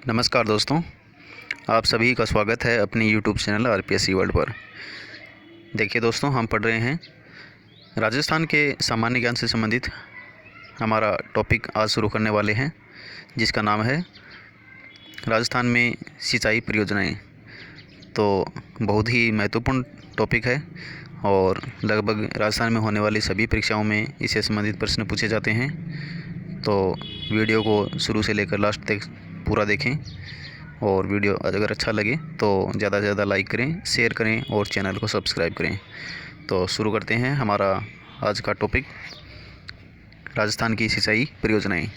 नमस्कार दोस्तों, आप सभी का स्वागत है अपनी यूट्यूब चैनल आरपीएससी वर्ल्ड पर। देखिए दोस्तों, हम पढ़ रहे हैं राजस्थान के सामान्य ज्ञान से संबंधित हमारा टॉपिक आज शुरू करने वाले हैं, जिसका नाम है राजस्थान में सिंचाई परियोजनाएं। तो बहुत ही महत्वपूर्ण टॉपिक है और लगभग राजस्थान में होने वाली सभी परीक्षाओं में इससे संबंधित प्रश्न पूछे जाते हैं। तो वीडियो को शुरू से लेकर लास्ट तक पूरा देखें और वीडियो अगर अच्छा लगे तो ज़्यादा से ज़्यादा लाइक करें, शेयर करें और चैनल को सब्सक्राइब करें। तो शुरू करते हैं हमारा आज का टॉपिक, राजस्थान की सिंचाई परियोजनाएं।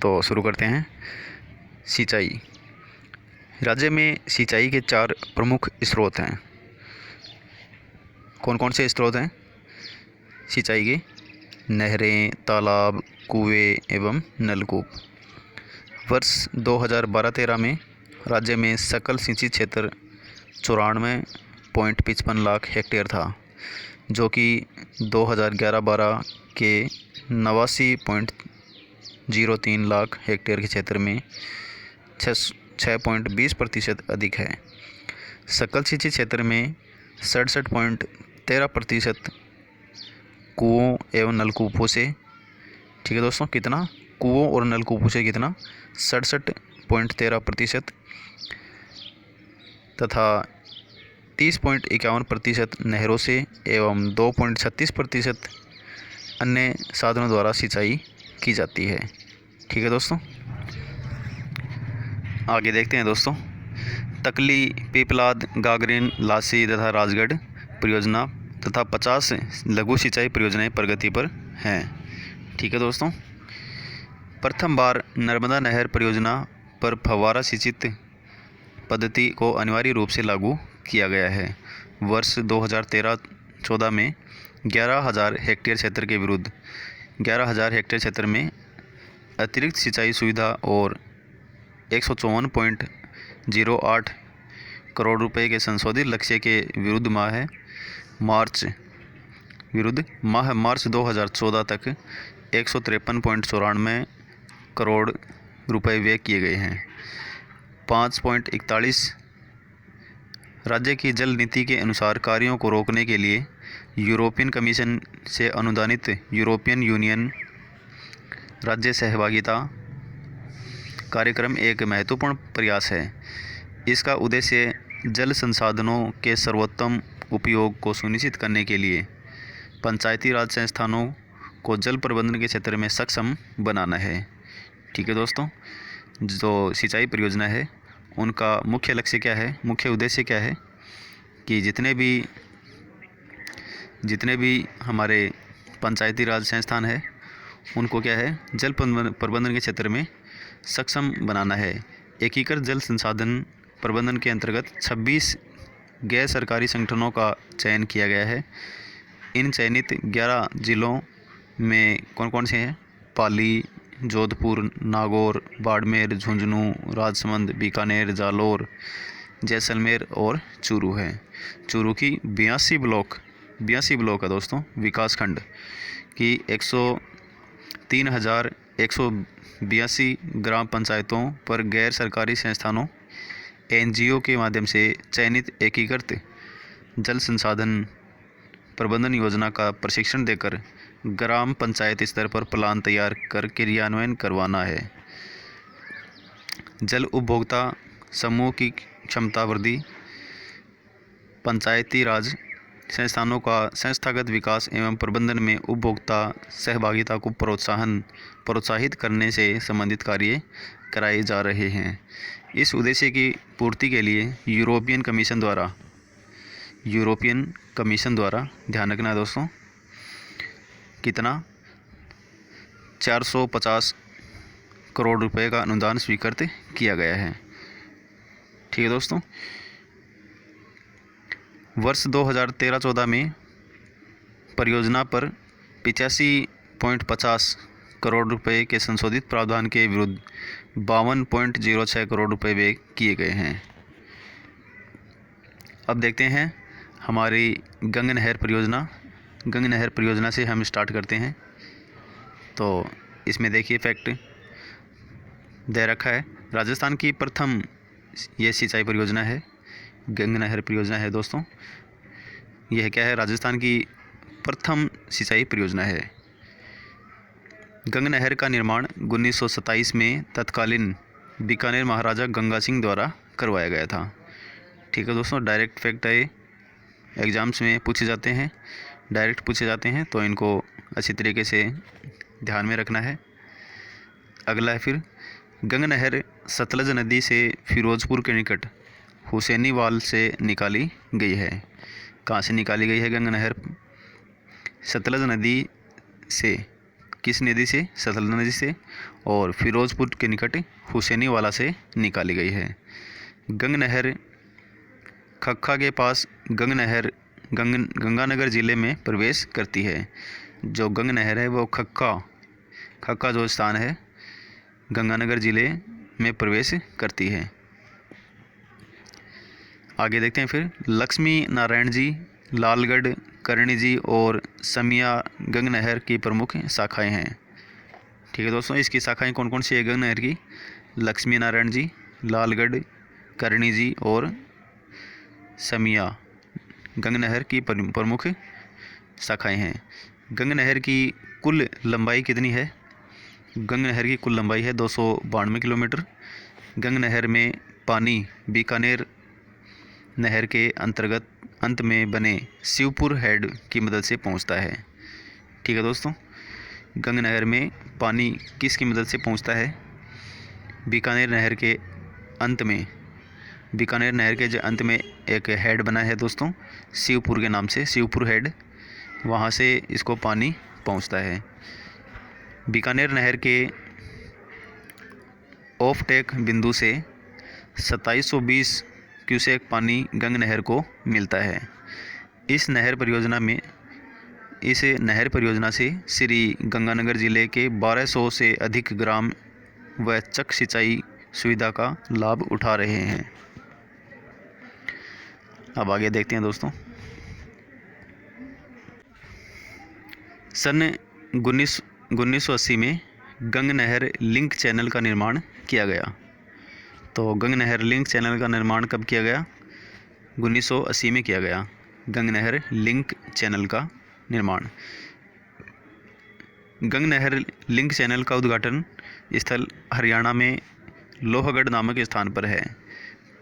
तो शुरू करते हैं। सिंचाई। राज्य में सिंचाई के 4 प्रमुख स्रोत हैं। कौन कौन से स्रोत हैं सिंचाई के? नहरें, तालाब, कुएं एवं नलकूप। वर्ष 2012-13 में राज्य में सकल सिंचित क्षेत्र 94.55 लाख हेक्टेयर था, जो कि 2011-12 के 89.03 लाख हेक्टेयर के क्षेत्र में 6.20% अधिक है। सकल सिंचित क्षेत्र में 67.13% कुओं एवं नलकूपों से, ठीक है दोस्तों, कितना? कुओं और नलकूपों से कितना? 67.13% तथा 30.51% नहरों से एवं 2.36% अन्य साधनों द्वारा सिंचाई की जाती है। ठीक है दोस्तों, आगे देखते हैं दोस्तों। तकली, पीपलाद, गागरीन, लासी तथा राजगढ़ परियोजना तथा 50 लघु सिंचाई परियोजनाएं प्रगति पर हैं। ठीक है दोस्तों, प्रथम बार नर्मदा नहर परियोजना पर फव्वारा सिंचित पद्धति को अनिवार्य रूप से लागू किया गया है। वर्ष 2013-14 में 11,000 हेक्टेयर क्षेत्र के विरुद्ध 11,000 हेक्टेयर क्षेत्र में अतिरिक्त सिंचाई सुविधा और 154.08 करोड़ रुपए के संशोधित लक्ष्य के विरुद्ध मार्च 2014 तक 153.94 करोड़ रुपए व्यय किए गए हैं। 5.41 राज्य की जल नीति के अनुसार कार्यों को रोकने के लिए यूरोपियन कमीशन से अनुदानित यूरोपियन यूनियन राज्य सहभागिता कार्यक्रम एक महत्वपूर्ण प्रयास है। इसका उद्देश्य जल संसाधनों के सर्वोत्तम उपयोग को सुनिश्चित करने के लिए पंचायती राज संस्थानों को जल प्रबंधन के क्षेत्र में सक्षम बनाना है। ठीक है दोस्तों, जो सिंचाई परियोजना है उनका मुख्य लक्ष्य क्या है, मुख्य उद्देश्य क्या है कि जितने भी हमारे पंचायती राज संस्थान है उनको क्या है, जल प्रबंधन के क्षेत्र में सक्षम बनाना है। एकीकृत जल संसाधन प्रबंधन के अंतर्गत 26 गैर सरकारी संगठनों का चयन किया गया है। इन चयनित 11 जिलों में कौन कौन से हैं? पाली, जोधपुर, नागौर, बाड़मेर, झुंझुनू, राजसमंद, बीकानेर, जालोर, जैसलमेर और चूरू है। चूरू की 82 ब्लॉक है दोस्तों, विकास खंड की 103,182 ग्राम पंचायतों पर गैर सरकारी संस्थानों एनजीओ के माध्यम से चयनित एकीकृत जल संसाधन प्रबंधन योजना का प्रशिक्षण देकर ग्राम पंचायत स्तर पर प्लान तैयार कर क्रियान्वयन करवाना है। जल उपभोक्ता समूह की क्षमता वृद्धि, पंचायती राज संस्थानों का संस्थागत विकास एवं प्रबंधन में उपभोक्ता सहभागिता को प्रोत्साहित करने से संबंधित कार्य कराए जा रहे हैं। इस उद्देश्य की पूर्ति के लिए यूरोपियन कमीशन द्वारा ध्यान रखना है दोस्तों, कितना? 450 करोड़ रुपए का अनुदान स्वीकृत किया गया है। ठीक है दोस्तों, वर्ष 2013-14 में परियोजना पर 85.50 करोड़ रुपए के संशोधित प्रावधान के विरुद्ध 52.06 करोड़ रुपए व्यय किए गए हैं। अब देखते हैं हमारी गंग नहर परियोजना से हम स्टार्ट करते हैं। तो इसमें देखिए फैक्ट, दे रखा है। राजस्थान की प्रथम ये सिंचाई परियोजना है, गंग नहर परियोजना है दोस्तों। यह क्या है? राजस्थान की प्रथम सिंचाई परियोजना है। गंग नहर का निर्माण 1927 में तत्कालीन बीकानेर महाराजा गंगा सिंह द्वारा करवाया गया था। ठीक है दोस्तों, डायरेक्ट फैक्ट है, एग्ज़ाम्स में पूछे जाते हैं, डायरेक्ट पूछे जाते हैं, तो इनको अच्छी तरीके से ध्यान में रखना है। अगला है फिर, गंग नहर सतलज नदी से फिरोजपुर के निकट हुसैनीवाल से निकाली गई है। कहाँ से निकाली गई है गंग नहर? सतलज नदी से। किस नदी से? सतलज नदी से, और फिरोजपुर के निकट हुसैनीवाला से निकाली गई है। गंग नहर खक्खा के पास गंग नहर गंगानगर ज़िले में प्रवेश करती है। जो गंग नहर है वो खक्खा जो स्थान है गंगानगर ज़िले में प्रवेश करती है। आगे देखते हैं फिर, लक्ष्मी नारायण जी, लालगढ़, करणी जी और समिया गंग नहर की प्रमुख शाखाएं हैं। ठीक है दोस्तों, इसकी शाखाएं कौन कौन सी है गंग नहर की? लक्ष्मी नारायण जी, लालगढ़, करणी जी और समिया गंग नहर की प्रमुख शाखाएं हैं। गंग नहर की कुल लंबाई कितनी है? गंग नहर की कुल लंबाई है 292 किलोमीटर। गंग नहर में पानी बीकानेर नहर के अंतर्गत अंत में बने शिवपुर हेड की मदद से पहुंचता है। ठीक है दोस्तों, गंग नहर में पानी किसकी मदद से पहुंचता है? बीकानेर नहर के अंत में, बीकानेर नहर के जो अंत में एक हेड बना है दोस्तों, शिवपुर के नाम से, शिवपुर हेड, वहाँ से इसको पानी पहुंचता है। बीकानेर नहर के ऑफ टेक बिंदु से 2720 क्यूसेक पानी गंग नहर को मिलता है। इस नहर परियोजना से श्री गंगानगर ज़िले के 1200 से अधिक ग्राम व चक सिंचाई सुविधा का लाभ उठा रहे हैं। अब आगे देखते हैं दोस्तों। सन 1980 में गंग नहर लिंक चैनल का निर्माण किया गया। तो गंग नहर लिंक चैनल का निर्माण कब किया गया? 1980 में किया गया। गंग नहर लिंक चैनल का निर्माण। गंग नहर लिंक चैनल का उद्घाटन स्थल हरियाणा में लोहगढ़ नामक स्थान पर है।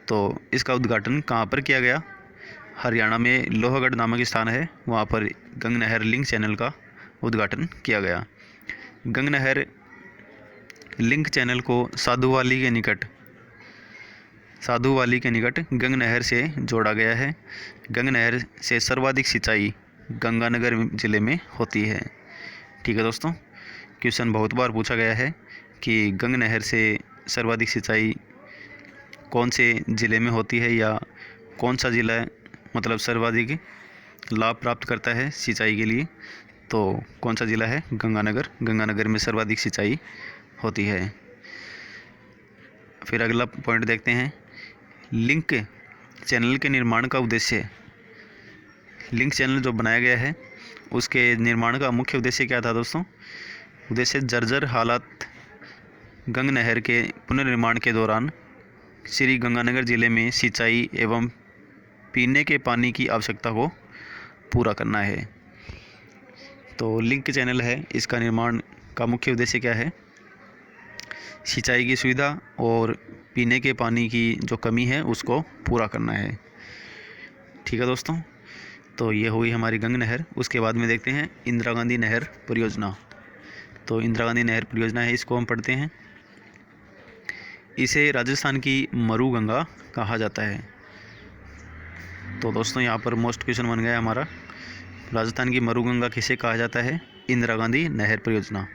तो इसका उद्घाटन कहाँ पर किया गया? हरियाणा में लोहगढ़ नामक स्थान है, वहाँ पर गंग नहर लिंक चैनल का उद्घाटन किया गया। गंग नहर लिंक चैनल को साधुवाली के निकट गंग नहर से जोड़ा गया है। गंग नहर से सर्वाधिक सिंचाई गंगानगर ज़िले में होती है। ठीक है दोस्तों, क्वेश्चन बहुत बार पूछा गया है कि गंग नहर से सर्वाधिक सिंचाई कौन से ज़िले में होती है, या कौन सा ज़िला मतलब सर्वाधिक लाभ प्राप्त करता है सिंचाई के लिए, तो कौन सा ज़िला है? गंगानगर में सर्वाधिक सिंचाई होती है। फिर अगला पॉइंट देखते हैं, लिंक चैनल के निर्माण का उद्देश्य। लिंक चैनल जो बनाया गया है उसके निर्माण का मुख्य उद्देश्य क्या था दोस्तों? उद्देश्य जर्जर हालात गंग नहर के पुनर्निर्माण के दौरान श्री गंगानगर ज़िले में सिंचाई एवं पीने के पानी की आवश्यकता को पूरा करना है। तो लिंक चैनल है, इसका निर्माण का मुख्य उद्देश्य क्या है? सिंचाई की सुविधा और पीने के पानी की जो कमी है उसको पूरा करना है। ठीक है दोस्तों, तो ये हुई हमारी गंग नहर। उसके बाद में देखते हैं इंदिरा गांधी नहर परियोजना। तो इंदिरा गांधी नहर परियोजना है, इसको हम पढ़ते हैं। इसे राजस्थान की मरु गंगा कहा जाता है। तो दोस्तों यहाँ पर मोस्ट क्वेश्चन बन गया हमारा, राजस्थान की मरु गंगा किसे कहा जाता है? इंदिरा गांधी नहर परियोजना।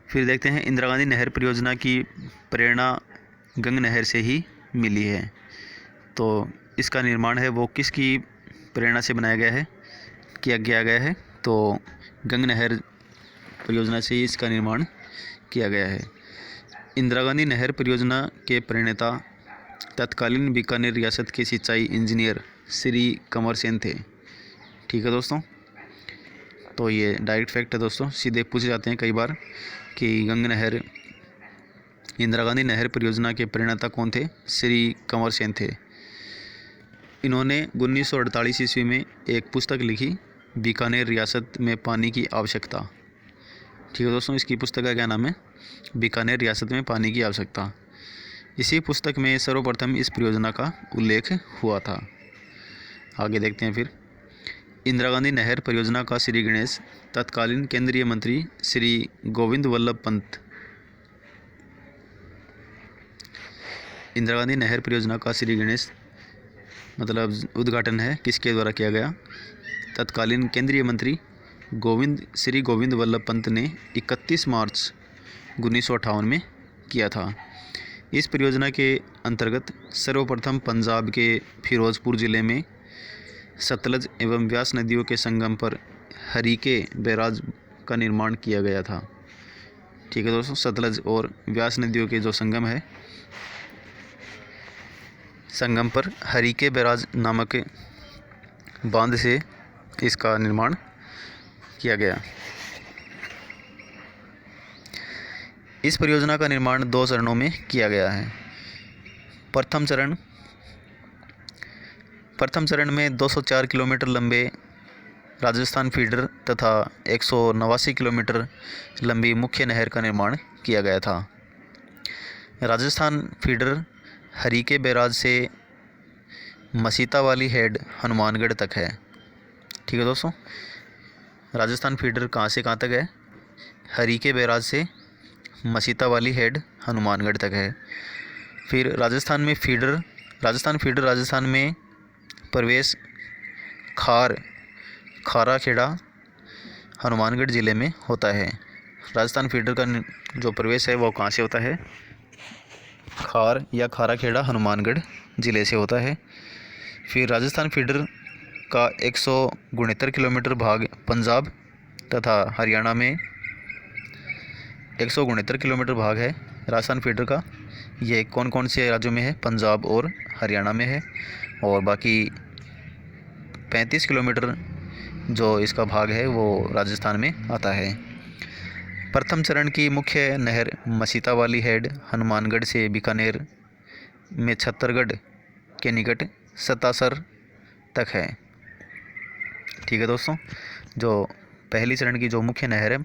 फिर देखते हैं इंदिरा गांधी नहर परियोजना की प्रेरणा गंग नहर से ही मिली है। तो इसका निर्माण है वो किसकी प्रेरणा से बनाया गया है, किया गया है? तो गंग नहर परियोजना से ही इसका निर्माण किया गया है। इंदिरा गांधी नहर परियोजना के प्रणेता तत्कालीन बीकानेर रियासत के सिंचाई इंजीनियर श्री कंवर सेन थे। ठीक है दोस्तों, तो ये डायरेक्ट फैक्ट है दोस्तों, सीधे पूछे जाते हैं कई बार कि गंग नहर इंदिरा गांधी नहर परियोजना के प्रणेता कौन थे? श्री कंवर सेन थे। इन्होंने 1948 ईस्वी में एक पुस्तक लिखी, बीकानेर रियासत में पानी की आवश्यकता। ठीक है दोस्तों, इसकी पुस्तक का क्या नाम है? बीकानेर रियासत में पानी की आवश्यकता। इसी पुस्तक में सर्वप्रथम इस परियोजना का उल्लेख हुआ था। आगे देखते हैं फिर। इंदिरा गांधी नहर परियोजना का श्री गणेश तत्कालीन केंद्रीय मंत्री श्री गोविंद वल्लभ पंत। इंदिरा गांधी नहर परियोजना का श्री गणेश मतलब उद्घाटन है किसके द्वारा किया गया? तत्कालीन केंद्रीय मंत्री श्री गोविंद वल्लभ पंत ने 31 मार्च 1958 में किया था। इस परियोजना के अंतर्गत सर्वप्रथम पंजाब के फिरोजपुर ज़िले में सतलज एवं व्यास नदियों के संगम पर हरीके बैराज का निर्माण किया गया था। ठीक है दोस्तों, सतलज और व्यास नदियों के जो संगम है, संगम पर हरीके बैराज नामक बांध से इसका निर्माण किया गया। इस परियोजना का निर्माण 2 चरणों में किया गया है। प्रथम चरण में 204 किलोमीटर लंबे राजस्थान फीडर तथा 189 किलोमीटर लंबी मुख्य नहर का निर्माण किया गया था। राजस्थान फीडर हरीके बैराज से मसीतावाली हेड हनुमानगढ़ तक है। ठीक है दोस्तों, राजस्थान फीडर कहाँ से कहाँ तक है? हरीके बैराज से मसीतावाली हेड हनुमानगढ़ तक है। फिर राजस्थान फीडर राजस्थान में प्रवेश खारा खेड़ा हनुमानगढ़ ज़िले में होता है। राजस्थान फीडर का जो प्रवेश है वो कहाँ से होता है? खार या खारा खेड़ा हनुमानगढ़ ज़िले से होता है। फिर राजस्थान फीडर का 169 किलोमीटर भाग पंजाब तथा हरियाणा में 169 किलोमीटर भाग है राजस्थान फीडर का। ये कौन कौन से राज्यों में है? पंजाब और हरियाणा में है। और बाकी 35 किलोमीटर जो इसका भाग है वो राजस्थान में आता है। प्रथम चरण की मुख्य नहर मसीतावाली हेड हनुमानगढ़ से बीकानेर में छत्तरगढ़ के निकट सतासर तक है। ठीक है दोस्तों, जो पहली चरण की जो मुख्य नहर है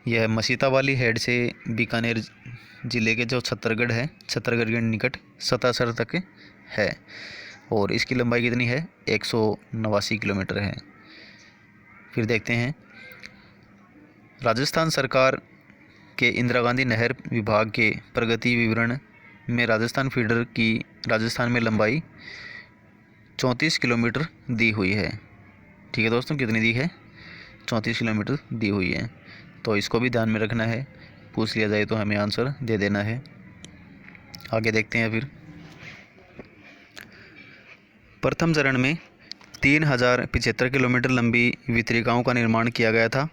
यह मसीतावाली हेड से बीकानेर ज़िले के जो छत्तरगढ़ के निकट सतासर तक है और इसकी लंबाई कितनी है? 189 किलोमीटर है। फिर देखते हैं, राजस्थान सरकार के इंदिरा गांधी नहर विभाग के प्रगति विवरण में राजस्थान फीडर की राजस्थान में लंबाई 34 किलोमीटर दी हुई है। ठीक है दोस्तों, कितनी दी है? 34 किलोमीटर दी हुई है। तो इसको भी ध्यान में रखना है, पूछ लिया जाए तो हमें आंसर दे देना है। आगे देखते हैं। फिर प्रथम चरण में 3075 किलोमीटर लंबी वितरिकाओं का निर्माण किया गया था।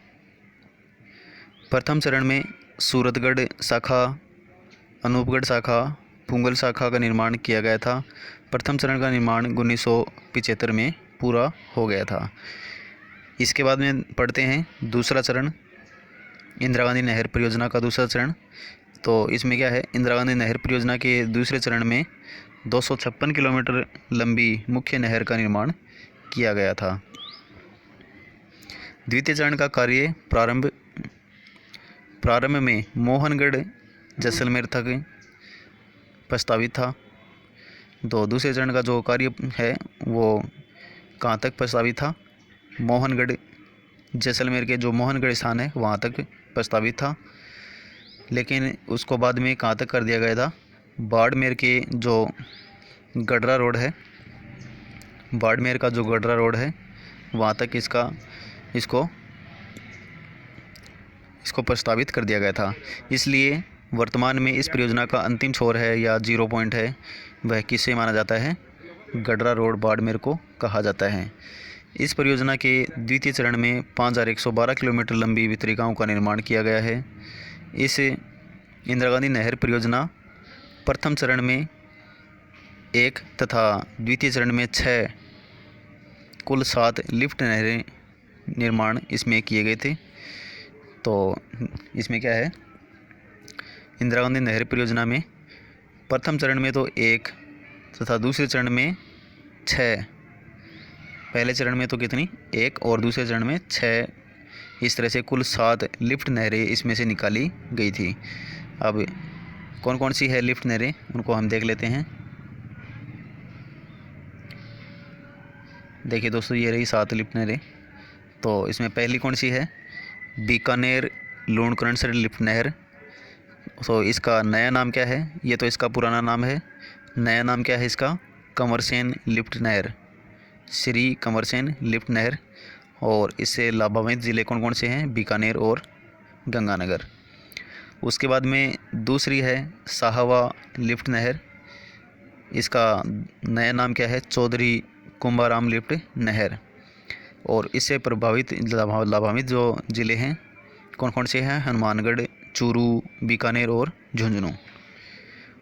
प्रथम चरण में सूरतगढ़ शाखा, अनूपगढ़ शाखा, पुंगल शाखा का निर्माण किया गया था। प्रथम चरण का निर्माण 1975 में पूरा हो गया था। इसके बाद में पढ़ते हैं दूसरा चरण, इंदिरा गांधी नहर परियोजना का दूसरा चरण। तो इसमें क्या है? इंदिरा गांधी नहर परियोजना के दूसरे चरण में 256 किलोमीटर लंबी मुख्य नहर का निर्माण किया गया था। द्वितीय चरण का कार्य प्रारंभ में मोहनगढ़ जैसलमेर तक प्रस्तावित था। तो दूसरे चरण का जो कार्य है वो कहाँ तक प्रस्तावित था? मोहनगढ़ जैसलमेर के जो मोहनगढ़ स्थान है वहाँ तक प्रस्तावित था, लेकिन उसको बाद में कहाँ तक कर दिया गया था? बाड़मेर के जो गडरा रोड है, बाड़मेर का जो गडरा रोड है वहाँ तक इसको प्रस्तावित कर दिया गया था। इसलिए वर्तमान में इस परियोजना का अंतिम छोर है या 0 पॉइंट है वह किसे माना जाता है? गडरा रोड बाड़मेर को कहा जाता है। इस परियोजना के द्वितीय चरण में 5112 किलोमीटर लंबी वितरिकाओं का निर्माण किया गया है। इस इंदिरा गांधी नहर परियोजना प्रथम चरण में 1 तथा द्वितीय चरण में 6 कुल 7 लिफ्ट नहरें निर्माण इसमें किए गए थे। तो इसमें क्या है? इंदिरा गांधी नहर परियोजना में प्रथम चरण में तो 1 तथा दूसरे चरण में 6, पहले चरण में तो कितनी 1 और दूसरे चरण में 6, इस तरह से कुल 7 लिफ्ट नहरें इसमें से निकाली गई थी। अब कौन कौन सी है लिफ्ट नहरें, उनको हम देख लेते हैं। देखिए दोस्तों, ये रही 7 लिफ्ट नहरें। तो इसमें पहली कौन सी है, बीकानेर लूणकरणसर लिफ्ट नहर। तो इसका नया नाम क्या है, ये तो इसका पुराना नाम है, नया नाम क्या है इसका, कंवरसेन लिफ्ट नहर, श्री कंवरसेन लिफ्ट नहर। और इससे लाभान्वित ज़िले कौन कौन से हैं, बीकानेर और गंगानगर। उसके बाद में दूसरी है साहवा लिफ्ट नहर, इसका नया नाम क्या है, चौधरी कुंभाराम लिफ्ट नहर। और इससे प्रभावित लाभान्वित जो ज़िले हैं कौन कौन से हैं, हनुमानगढ़, चूरू, बीकानेर और झुंझुनू।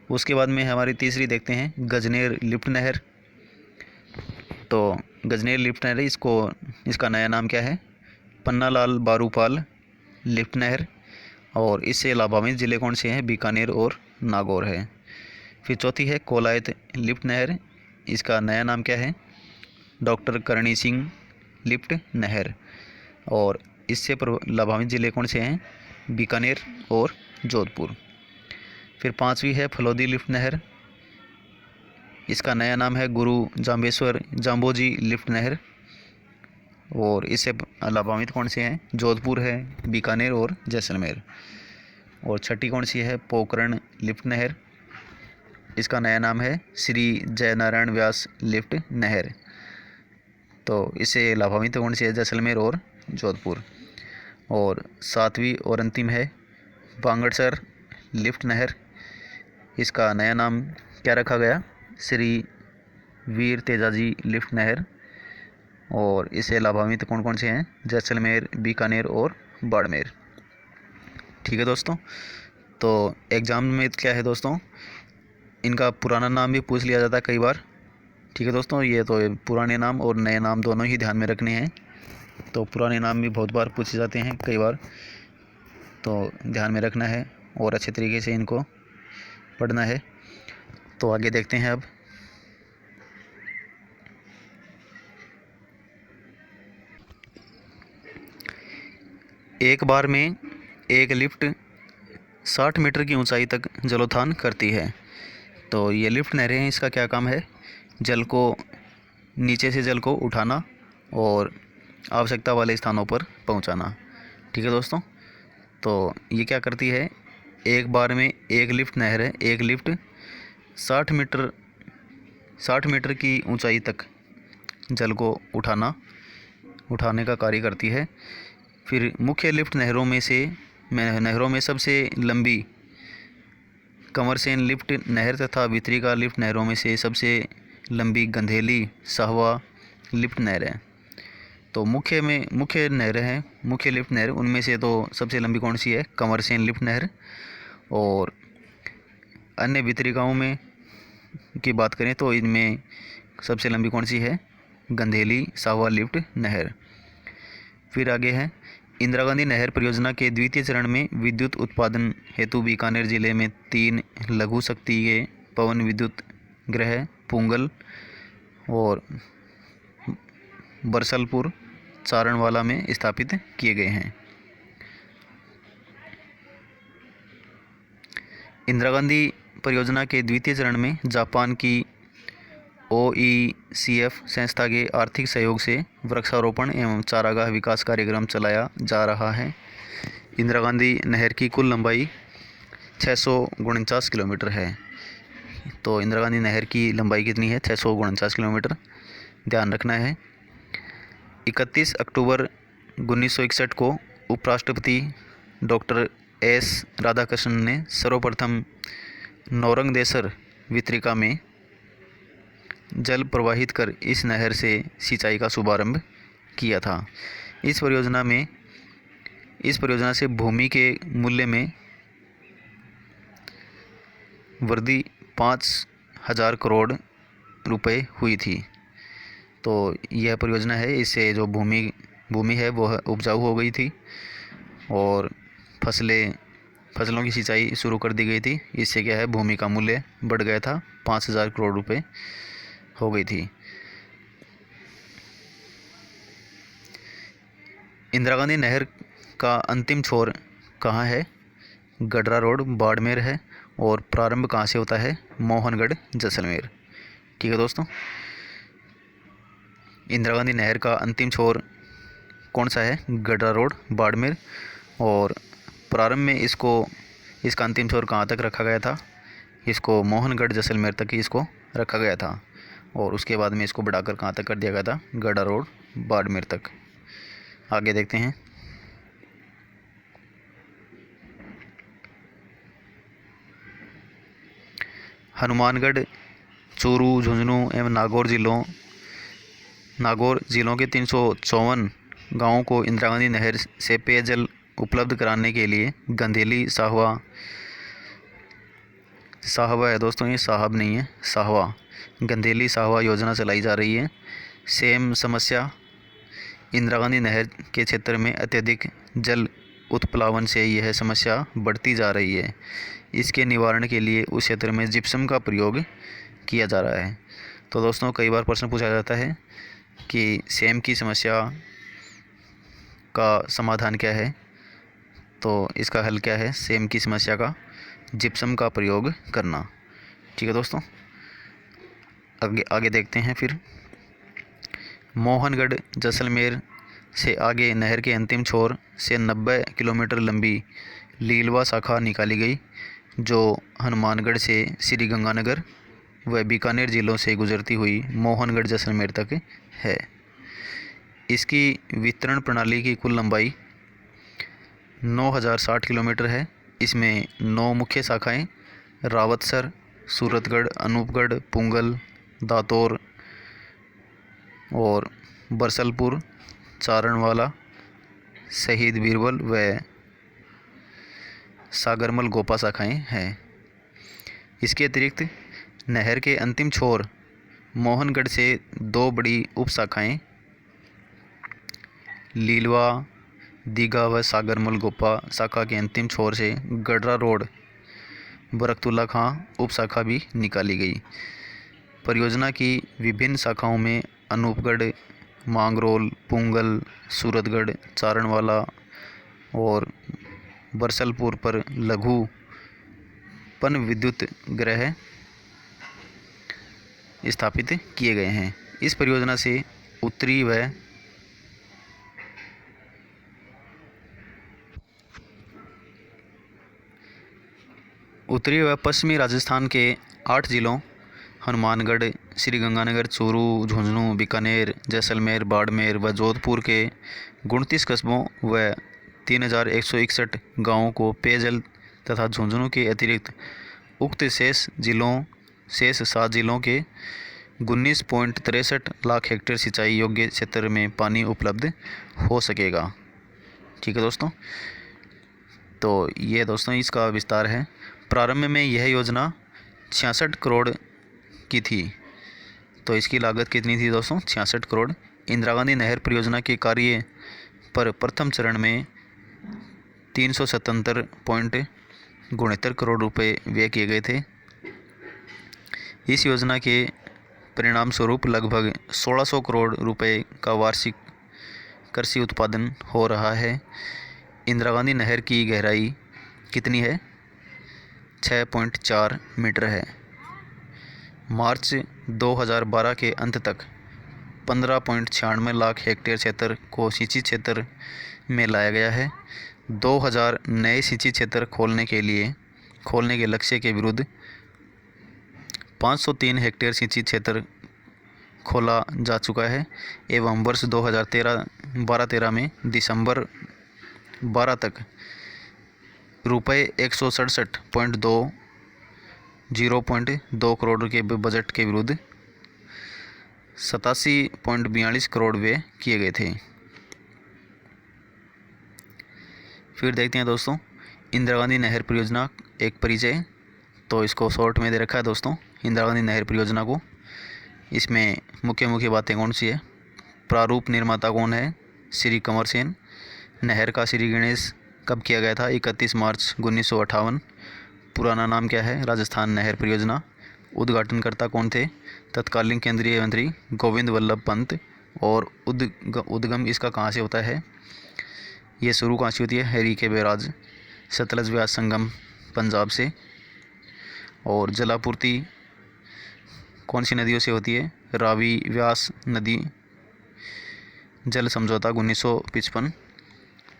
उसके बाद में हमारी तीसरी देखते हैं गजनेर लिफ्ट नहर। तो गजनेर लिफ्ट नहर, इसका नया नाम क्या है, पन्नालाल बारूपाल लिफ्ट नहर। और इससे लाभान्वित ज़िले कौन से हैं, बीकानेर और नागौर है। फिर चौथी है कोलायत लिफ्ट नहर, इसका नया नाम क्या है, डॉक्टर करणी सिंह लिफ्ट नहर। और इससे लाभान्वित ज़िले कौन से हैं, बीकानेर और जोधपुर। फिर पांचवी है फलोदी लिफ्ट नहर, इसका नया नाम है गुरु जाम्बेश्वर जाम्बोजी लिफ्ट नहर। और इससे लाभान्वित कौन से हैं, जोधपुर है, बीकानेर और जैसलमेर। और छठी कौन सी है, पोखरण लिफ्ट नहर, इसका नया नाम है श्री जयनारायण व्यास लिफ्ट नहर। तो इससे लाभान्वित कौन सी है, जैसलमेर और जोधपुर। और सातवीं और अंतिम है बांगड़सर लिफ्ट नहर, इसका नया नाम क्या रखा गया, श्री वीर तेजाजी लिफ्ट नहर। और इससे लाभान्वित कौन कौन से हैं, जैसलमेर, बीकानेर और बाड़मेर। ठीक है दोस्तों, तो एग्ज़ाम में क्या है दोस्तों, इनका पुराना नाम भी पूछ लिया जाता है कई बार। ठीक है दोस्तों, ये तो पुराने नाम और नए नाम दोनों ही ध्यान में रखने हैं। तो पुराने नाम भी बहुत बार पूछे जाते हैं कई बार, तो ध्यान में रखना है और अच्छे तरीके से इनको पढ़ना है। तो आगे देखते हैं अब। एक बार में एक लिफ्ट 60 मीटर की ऊंचाई तक जलोत्थान करती है। तो ये लिफ्ट नहरें हैं, इसका क्या काम है, जल को नीचे से जल को उठाना और आवश्यकता वाले स्थानों पर पहुंचाना। ठीक है दोस्तों, तो ये क्या करती है, एक बार में एक लिफ्ट नहर है, एक लिफ्ट 60 मीटर की ऊंचाई तक जल को उठाने का कार्य करती है। फिर मुख्य लिफ्ट नहरों में सबसे लंबी कंवरसेन लिफ्ट नहर तथा वितरिका लिफ्ट नहरों में से सबसे लंबी गंधेली साहवा लिफ्ट नहर है। तो मुख्य नहर हैं, मुख्य लिफ्ट नहर, उनमें से तो सबसे लंबी कौन सी है, कंवरसेन लिफ्ट नहर। और अन्य वितरिकाओं में की बात करें तो इनमें सबसे लंबी कौन सी है, गंधेली साहवा लिफ्ट नहर। फिर आगे है इंदिरा गांधी नहर परियोजना के द्वितीय चरण में विद्युत उत्पादन हेतु बीकानेर जिले में 3 लघु शक्तिय पवन विद्युत गृह पुंगल और बरसलपुर चारणवाला में स्थापित किए गए हैं। इंदिरा गांधी परियोजना के द्वितीय चरण में जापान की OECF संस्था के आर्थिक सहयोग से वृक्षारोपण एवं चारागाह विकास कार्यक्रम चलाया जा रहा है। इंदिरा गांधी नहर की कुल लंबाई 649 किलोमीटर है। तो इंदिरा गांधी नहर की लंबाई कितनी है, 649 किलोमीटर, ध्यान रखना है। 31 अक्टूबर 1961 को उपराष्ट्रपति डॉक्टर S राधाकृष्णन ने सर्वप्रथम नौरंगदेसर वितरिका में जल प्रवाहित कर इस नहर से सिंचाई का शुभारंभ किया था। इस परियोजना से भूमि के मूल्य में वृद्धि 5,000 करोड़ रुपए हुई थी। तो यह परियोजना है, इससे जो भूमि है वो उपजाऊ हो गई थी और फसलें फसलों की सिंचाई शुरू कर दी गई थी। इससे क्या है, भूमि का मूल्य बढ़ गया था, 5,000 करोड़ रुपए हो गई थी। इंदिरा गांधी नहर का अंतिम छोर कहाँ है? गडरा रोड, बाड़मेर है। और प्रारंभ कहाँ से होता है? मोहनगढ़, जैसलमेर। ठीक है दोस्तों, इंदिरा गांधी नहर का अंतिम छोर कौन सा है? गडरा रोड, बाड़मेर। और प्रारंभ में इसका अंतिम छोर कहाँ तक रखा गया था? इसको मोहनगढ़, जैसलमेर तक ही इसको रखा गया था। और उसके बाद में इसको बढ़ाकर कहाँ तक कर दिया गया था? गडरा रोड, बाड़मेर तक। आगे देखते हैं। हनुमानगढ़, चूरू, झुंझुनू एवं नागौर जिलों के 354 गांवों को इंदिरा गांधी नहर से पेयजल उपलब्ध कराने के लिए गंधेली साहवा है दोस्तों, ये साहब नहीं है, साहवा, गंधेली साहवा योजना चलाई जा रही है। सेम समस्या, इंदिरा गांधी नहर के क्षेत्र में अत्यधिक जल उत्प्लावन से यह समस्या बढ़ती जा रही है। इसके निवारण के लिए उस क्षेत्र में जिप्सम का प्रयोग किया जा रहा है। तो दोस्तों, कई बार प्रश्न पूछा जाता है कि सेम की समस्या का समाधान क्या है? तो इसका हल क्या है? सेम की समस्या का जिप्सम का प्रयोग करना। ठीक है दोस्तों, आगे देखते हैं फिर। मोहनगढ़, जैसलमेर से आगे नहर के अंतिम छोर से 90 किलोमीटर लंबी लीलवा शाखा निकाली गई, जो हनुमानगढ़ से श्री गंगानगर व बीकानेर जिलों से गुजरती हुई मोहनगढ़, जैसलमेर तक है। इसकी वितरण प्रणाली की कुल लंबाई 9,060 किलोमीटर है। इसमें 9 मुख्य शाखाएं रावतसर, सूरतगढ़, अनूपगढ़, पुंगल, दातौर और बरसलपुर, चारणवाला, शहीद बीरबल व सागरमल गोपा शाखाएं हैं। इसके अतिरिक्त नहर के अंतिम छोर मोहनगढ़ से 2 बड़ी उप शाखाएँ लीलवा, दीघा व सागरमल गोपा शाखा के अंतिम छोर से गडरा रोड, बरकतुल्ला खां उप शाखा भी निकाली गई। परियोजना की विभिन्न शाखाओं में अनूपगढ़, मांगरोल, पुंगल, सूरतगढ़, चारणवाला और बरसलपुर पर लघु पन विद्युत गृह स्थापित किए गए हैं। इस परियोजना से उत्तरी व पश्चिमी राजस्थान के 8 जिलों हनुमानगढ़, श्रीगंगानगर, चूरू, झुंझुनू, बीकानेर, जैसलमेर, बाड़मेर व जोधपुर के 29 कस्बों व 3,161 गाँवों को पेयजल तथा झुंझुनू के अतिरिक्त उक्त शेष 7 जिलों के 19.63 लाख हेक्टेयर सिंचाई योग्य क्षेत्र में पानी उपलब्ध हो सकेगा। ठीक है दोस्तों, तो ये दोस्तों इसका विस्तार है। प्रारंभ में यह योजना 66 करोड़ की थी। तो इसकी लागत कितनी थी दोस्तों? 66 करोड़। इंदिरा गांधी नहर परियोजना के कार्य पर प्रथम चरण में 377.69 करोड़ रुपए व्यय किए गए थे। इस योजना के परिणाम स्वरूप लगभग 1600 करोड़ रुपए का वार्षिक कृषि उत्पादन हो रहा है। इंदिरा गांधी नहर की गहराई कितनी है? 6.4 मीटर है। मार्च 2012 के अंत तक 15.96 लाख हेक्टेयर क्षेत्र को सिंचित क्षेत्र में लाया गया है। 2000 नए सिंचित क्षेत्र खोलने के लक्ष्य के विरुद्ध 503 हेक्टेयर सिंचित क्षेत्र खोला जा चुका है एवं वर्ष 2013 में दिसंबर 12 तक रुपये 167.20 करोड़ के बजट के विरुद्ध 87.42 करोड़ व्यय किए गए थे। फिर देखते हैं दोस्तों इंदिरा गांधी नहर परियोजना एक परिचय। तो इसको शॉर्ट में दे रखा है दोस्तों इंदिरा गांधी नहर परियोजना को। इसमें मुख्य बातें कौन सी है? प्रारूप निर्माता कौन है? श्री कंवर सेन। नहर का श्री गणेश कब किया गया था? 31 मार्च 1958। पुराना नाम क्या है? राजस्थान नहर परियोजना। उद्घाटनकर्ता कौन थे? तत्कालीन केंद्रीय मंत्री गोविंद वल्लभ पंत। और उद्गम इसका कहाँ से होता है? ये शुरू कहाँ से होती है? हरी के बैराज, सतलज व्यास संगम पंजाब से। और जलापूर्ति कौन सी नदियों से होती है? रावी व्यास नदी। जल समझौता 1955।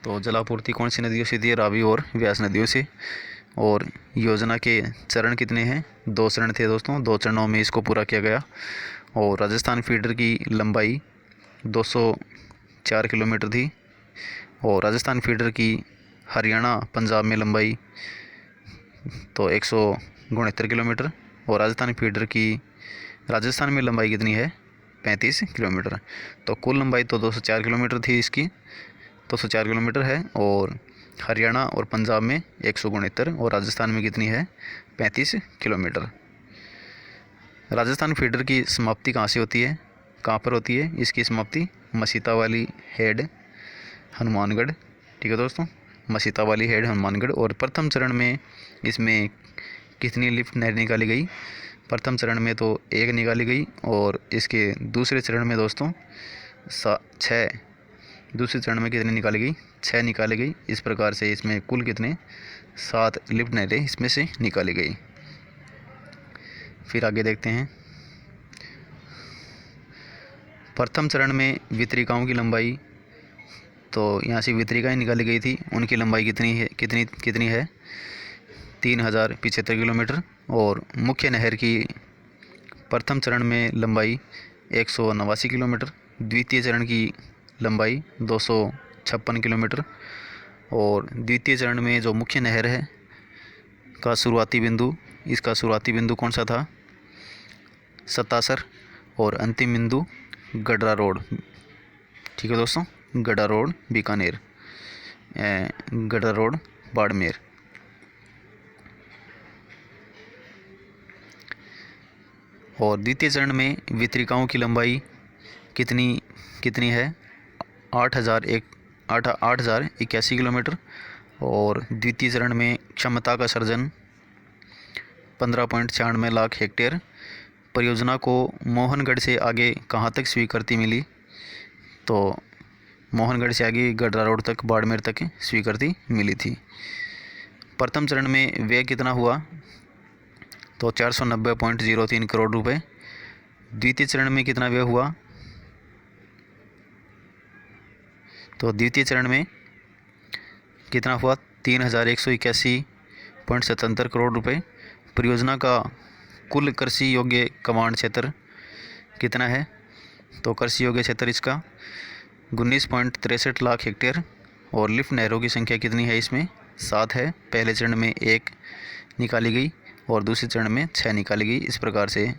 तो जलापूर्ति कौन सी नदियों से होती है? रावी और व्यास नदियों से। और योजना के चरण कितने हैं? 2 चरण थे दोस्तों, 2 चरणों में इसको पूरा किया गया। और राजस्थान फीडर की लंबाई 204 किलोमीटर थी। और राजस्थान फीडर की हरियाणा पंजाब में लंबाई तो 169 किलोमीटर। और राजस्थान फीडर की राजस्थान में लंबाई कितनी है? 35 किलोमीटर। तो कुल लंबाई तो 204 किलोमीटर थी इसकी, 204 किलोमीटर है। और हरियाणा और पंजाब में 169 और राजस्थान में कितनी है? 35 किलोमीटर। राजस्थान फीडर की समाप्ति कहाँ से होती है? कहाँ पर होती है इसकी समाप्ति? मसीता वाली हेड, हनुमानगढ़। ठीक है दोस्तों, मसीता वाली हेड, हनुमानगढ़। और प्रथम चरण में इसमें कितनी लिफ्ट नहर निकाली गई? प्रथम चरण में तो 1 निकाली गई। और इसके दूसरे चरण में दोस्तों 6, दूसरे चरण में कितनी निकाली गई? 6 निकाली गई। इस प्रकार से इसमें कुल कितने? 7 लिफ्ट नहरें इसमें से निकाली गई। फिर आगे देखते हैं। प्रथम चरण में वितरिकाओं की लंबाई, तो यहाँ से वितरिकाएँ निकाली गई थी, उनकी लंबाई कितनी है? 3075 किलोमीटर। और मुख्य नहर की प्रथम चरण में लंबाई 189 किलोमीटर, द्वितीय चरण की लंबाई 256 किलोमीटर। और द्वितीय चरण में जो मुख्य नहर है का शुरुआती बिंदु, इसका शुरुआती बिंदु कौन सा था? सतासर। और अंतिम बिंदु गडरा रोड। ठीक है दोस्तों, गडरा रोड बीकानेर, गडरा रोड बाड़मेर। और द्वितीय चरण में वितरिकाओं की लंबाई कितनी है? 8,081 किलोमीटर। और द्वितीय चरण में क्षमता का सर्जन 15.96 लाख हेक्टेयर। परियोजना को मोहनगढ़ से आगे कहाँ तक स्वीकृति मिली? तो मोहनगढ़ से आगे गडरा रोड तक, बाड़मेर तक स्वीकृति मिली थी। प्रथम चरण में व्यय कितना हुआ? तो 490.03 करोड़ रुपए। द्वितीय चरण में कितना व्यय हुआ? तो द्वितीय चरण में कितना हुआ? 3181.77 करोड़ रुपए। परियोजना का कुल कृषि योग्य कमांड क्षेत्र कितना है? तो कृषि योग्य क्षेत्र इसका 19.63 लाख हेक्टेयर। और लिफ्ट नहरों की संख्या कितनी है? इसमें 7 है। पहले चरण में 1 निकाली गई और दूसरे चरण में 6 निकाली गई। इस प्रकार से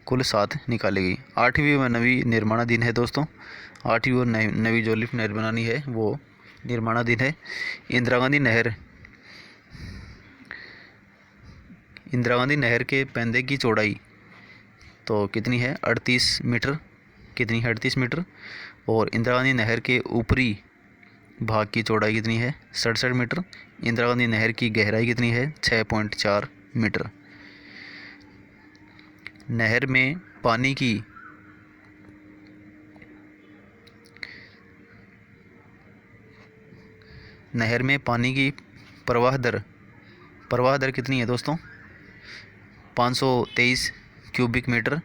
कुल 7 निकाली गई। 8वीं व 9वीं निर्माणाधीन है दोस्तों। 8वीं और 9वीं जो लिफ्ट नहर बनानी है वो निर्माणाधीन है। इंदिरा गांधी नहर के पेंदे की चौड़ाई तो कितनी है? 38 मीटर। कितनी है? 38 मीटर। और इंदिरा गांधी नहर के ऊपरी भाग की चौड़ाई कितनी है? 67 मीटर। इंदिरा गांधी नहर की गहराई कितनी है? 6.4 मीटर। नहर में पानी की प्रवाह दर कितनी है दोस्तों? 523 क्यूबिक मीटर।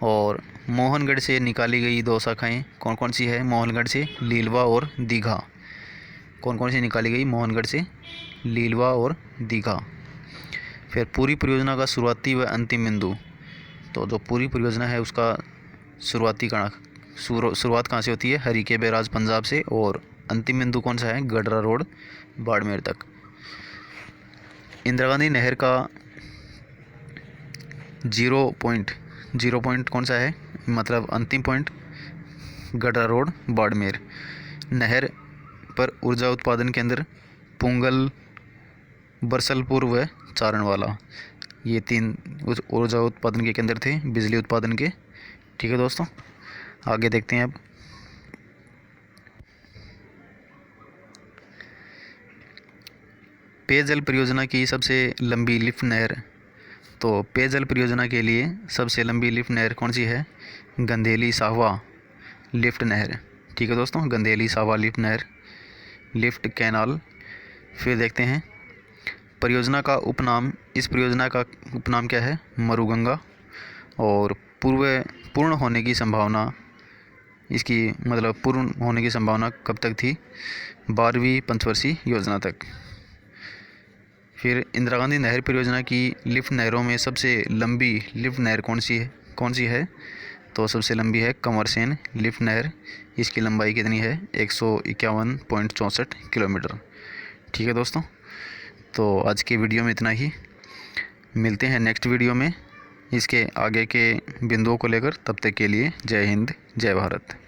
और मोहनगढ़ से निकाली गई 2 शाखाएं कौन कौन सी है? मोहनगढ़ से लीलवा और दीघा। कौन कौन सी निकाली गई? मोहनगढ़ से लीलवा और दीघा। फिर पूरी परियोजना का शुरुआती व अंतिम बिंदु, तो जो पूरी परियोजना है उसका शुरुआत कहाँ से होती है? हरी के बैराज पंजाब से। और अंतिम बिंदु कौन सा है? गडरा रोड बाड़मेर तक। इंदिरा गांधी नहर का 0 पॉइंट कौन सा है? मतलब अंतिम पॉइंट गडरा रोड बाड़मेर। नहर पर ऊर्जा उत्पादन केंद्र पुंगल, बरसलपुर व चारणवाला, ये 3 ऊर्जा उत्पादन के केंद्र थे बिजली उत्पादन के। ठीक है दोस्तों, आगे देखते हैं अब। पेयजल परियोजना की सबसे लंबी लिफ्ट नहर, तो पेयजल परियोजना के लिए सबसे लंबी लिफ्ट नहर कौन सी है? गंधेली साहवा लिफ्ट नहर। ठीक है दोस्तों, गंधेली साहवा लिफ्ट नहर, लिफ्ट कैनाल। फिर देखते हैं परियोजना का उपनाम, इस परियोजना का उपनाम क्या है? मरुगंगा। और पूर्ण होने की संभावना, इसकी मतलब पूर्ण होने की संभावना कब तक थी? 12वीं पंचवर्षीय योजना तक। फिर इंदिरा गांधी नहर परियोजना की लिफ्ट नहरों में सबसे लंबी लिफ्ट नहर कौन सी है? तो सबसे लंबी है कंवरसेन लिफ्ट नहर। इसकी लंबाई कितनी है? 151.64 किलोमीटर। ठीक है दोस्तों, तो आज के वीडियो में इतना ही। मिलते हैं नेक्स्ट वीडियो में इसके आगे के बिंदुओं को लेकर। तब तक के लिए जय हिंद, जय भारत।